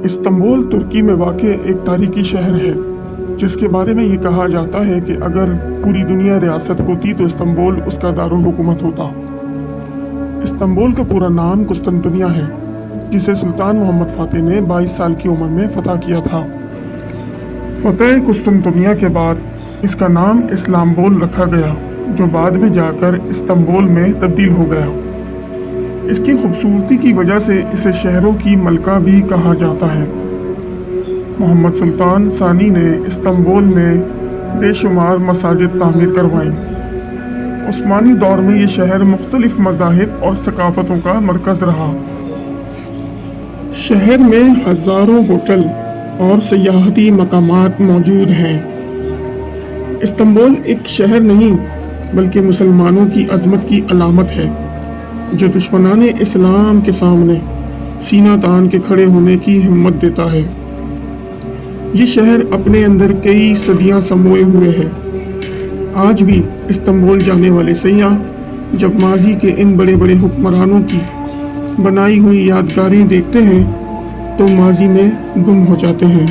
Istanbul ترکی میں واقع ایک تاریخی شہر ہے جس کے بارے میں یہ کہا جاتا ہے کہ اگر پوری دنیا ریاست ہوتی تو استنبول اس کا دارالحکومت ہوتا۔ استنبول کا پورا نام قسطنطنیہ ہے جسے سلطان محمد فاتح نے 22 سال کی عمر میں فتح کیا تھا۔ فتح قسطنطنیہ کے بعد اس کا نام اسلامبول رکھا گیا جو بعد میں جا کر استنبول میں تبدیل ہو گیا۔ اس کی خوبصورتی کی وجہ سے اسے شہروں کی ملکہ بھی کہا جاتا ہے۔ محمد سلطان ثانی نے استنبول میں بے شمار مساجد تعمیر کروائیں۔ عثمانی دور میں یہ شہر مختلف مذاہب اور ثقافتوں کا مرکز رہا۔ شہر میں ہزاروں ہوٹل اور سیاحتی مقامات موجود ہیں۔ استنبول ایک شہر نہیں بلکہ مسلمانوں کی عظمت کی علامت ہے جو دشمنان اسلام کے سامنے سینہ تان کے کھڑے ہونے کی ہمت دیتا ہے۔ یہ شہر اپنے اندر کئی صدیاں سموئے ہوئے ہے۔ آج بھی استنبول جانے والے سیاح جب ماضی کے ان بڑے بڑے حکمرانوں کی بنائی ہوئی یادگاریں دیکھتے ہیں تو ماضی میں گم ہو جاتے ہیں۔